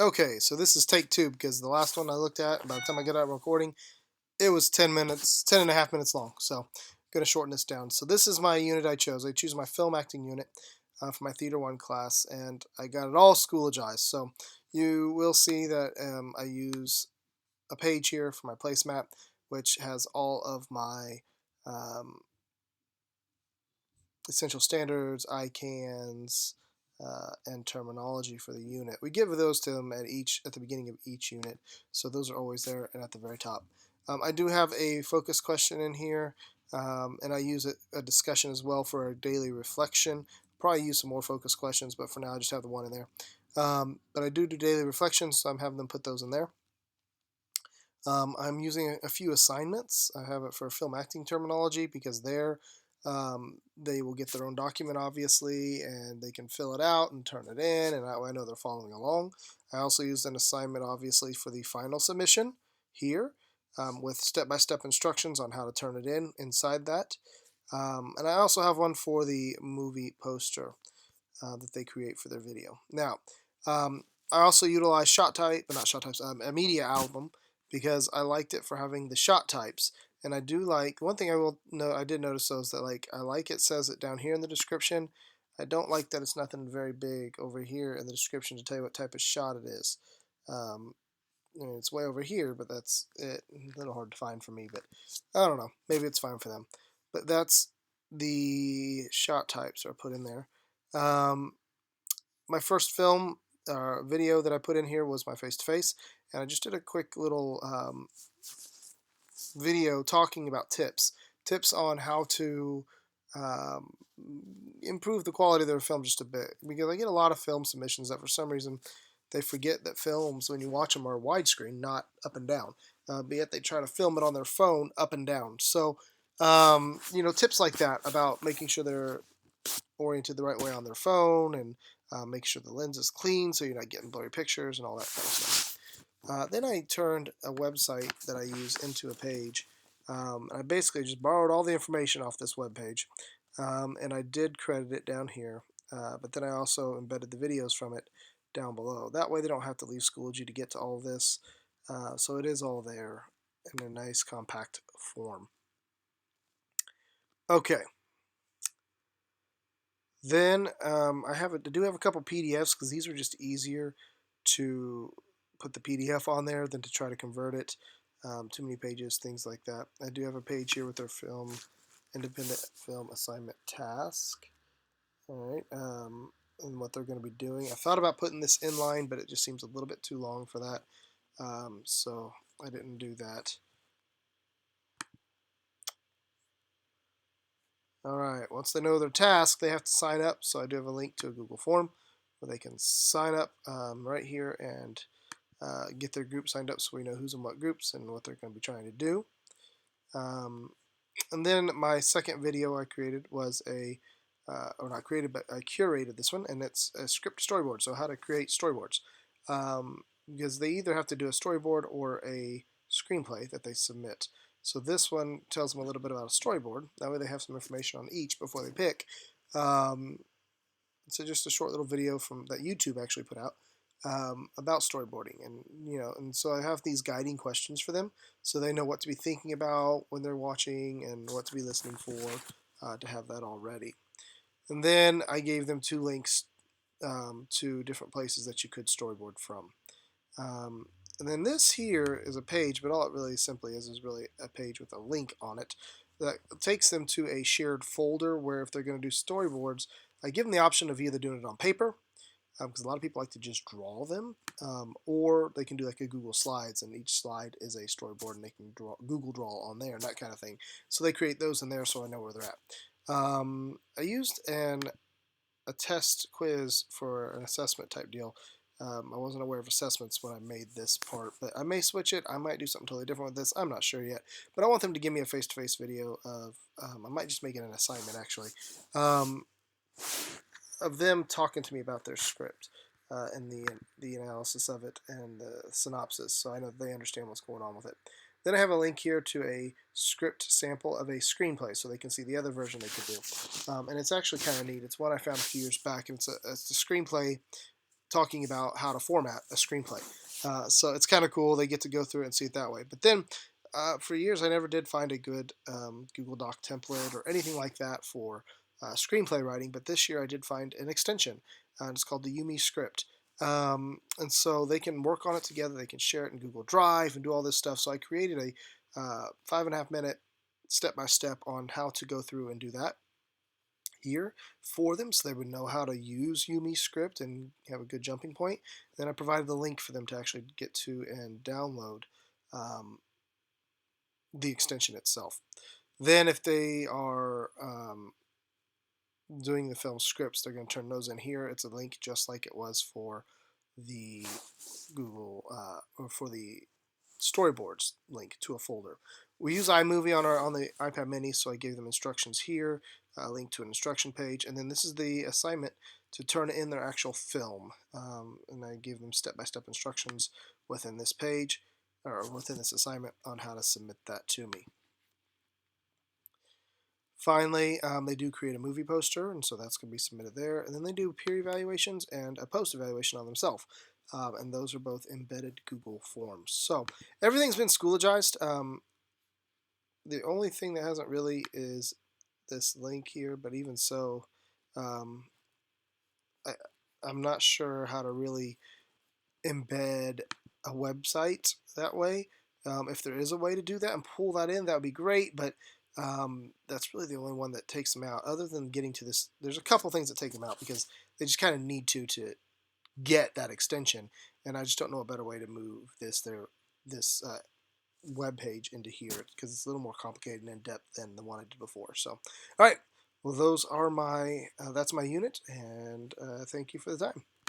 Okay, so this is take two because the last one I looked at, by the time I get out recording, it was 10 minutes, 10 and a half minutes long. So I'm going to shorten this down. So this is my unit I chose. I choose my film acting unit for my Theater 1 class, and I got it all Schoolagized. So you will see that I use a page here for my placemat, which has all of my um, essential standards, ICANNs, and terminology for the unit. We give those to them at the beginning of each unit, so those are always there and at the very top. I do have a focus question in here, and I use a discussion as well for a daily reflection. Probably use some more focus questions, but for now I just have the one in there. But I do daily reflections, so I'm having them put those in there. I'm using a few assignments. I have it for film acting terminology because they will get their own document, obviously, and they can fill it out and turn it in, and I know they're following along. I also used an assignment, obviously, for the final submission here with step-by-step instructions on how to turn it in inside that. And I also have one for the movie poster that they create for their video. Now, I also utilize a media album because I liked it for having the shot types. And I do like one thing I did notice though is that I like it says it down here in the description. I don't like that it's nothing very big over here in the description to tell you what type of shot it is. Um, it's way over here, but that's it. A little hard to find for me, but I don't know. Maybe it's fine for them. But that's the shot types are put in there. Um, my first film video that I put in here was my face-to-face, and I just did a quick little video talking about tips on how to um, improve the quality of their film just a bit, because I get a lot of film submissions that for some reason they forget that films, when you watch them, are widescreen, not up and down, but yet they try to film it on their phone up and down. So tips like that about making sure they're oriented the right way on their phone, and make sure the lens is clean so you're not getting blurry pictures and all that kind of stuff. Then I turned a website that I use into a page. And I basically just borrowed all the information off this web page, and I did credit it down here. But then I also embedded the videos from it down below. That way they don't have to leave Schoology to get to all of this. So it is all there in a nice compact form. Okay. Then I do have a couple PDFs because these are just easier to put the PDF on there than to try to convert it. Too many pages, things like that. I do have a page here with their independent film assignment task. All right, and what they're going to be doing. I thought about putting this inline, but it just seems a little bit too long for that, so I didn't do that. All right, once they know their task, they have to sign up. So I do have a link to a Google form where they can sign up right here and get their group signed up so we know who's in what groups and what they're going to be trying to do. And then my second video I created was or not created, but I curated this one, and it's a script storyboard. So how to create storyboards. Because they either have to do a storyboard or a screenplay that they submit. So this one tells them a little bit about a storyboard. That way they have some information on each before they pick. So just a short little video from that YouTube actually put out about storyboarding, and so I have these guiding questions for them, so they know what to be thinking about when they're watching and what to be listening for to have that all ready. And then I gave them two links to different places that you could storyboard from. And then this here is a page, but all it really simply is really a page with a link on it that takes them to a shared folder where if they're going to do storyboards, I give them the option of either doing it on paper, because a lot of people like to just draw them, or they can do like a Google Slides, and each slide is a storyboard, and they can Google Draw on there and that kind of thing. So they create those in there, so I know where they're at. I used a test quiz for an assessment type deal. I wasn't aware of assessments when I made this part, but I may switch it. I might do something totally different with this. I'm not sure yet, but I want them to give me a face-to-face video of. I might just make it an assignment actually. Of them talking to me about their script and the analysis of it and the synopsis, so I know they understand what's going on with it. Then I have a link here to a script sample of a screenplay, so they can see the other version they could do. And it's actually kind of neat. It's one I found a few years back, and it's a screenplay talking about how to format a screenplay. So it's kind of cool. They get to go through it and see it that way. But then for years, I never did find a good Google Doc template or anything like that for screenplay writing. But this year, I did find an extension. It's called the Yumi Script. And so they can work on it together. They can share it in Google Drive and do all this stuff. So I created a 5.5 minute step-by-step on how to go through and do that here for them, so they would know how to use Yumi Script and have a good jumping point. Then I provided the link for them to actually get to and download the extension itself. Then if they are doing the film scripts, they're going to turn those in here. It's a link just like it was for the Google or for the storyboards link to a folder. We use iMovie on the iPad Mini, so I gave them instructions here, a link to an instruction page, and then this is the assignment to turn in their actual film. And I gave them step-by-step instructions within this page, or within this assignment, on how to submit that to me. Finally, they do create a movie poster, and so that's going to be submitted there. And then they do peer evaluations and a post evaluation on themselves. And those are both embedded Google Forms. So everything's been Schoologized. The only thing that hasn't really is this link here, but even so, I'm not sure how to really embed a website that way. If there is a way to do that and pull that in, that would be great, but that's really the only one that takes them out. Other than getting to this, there's a couple things that take them out because they just kind of need to get that extension, and I just don't know a better way to move this web page into here because it's a little more complicated and in depth than the one I did before. So, all right, well, those are my that's my unit, and thank you for the time.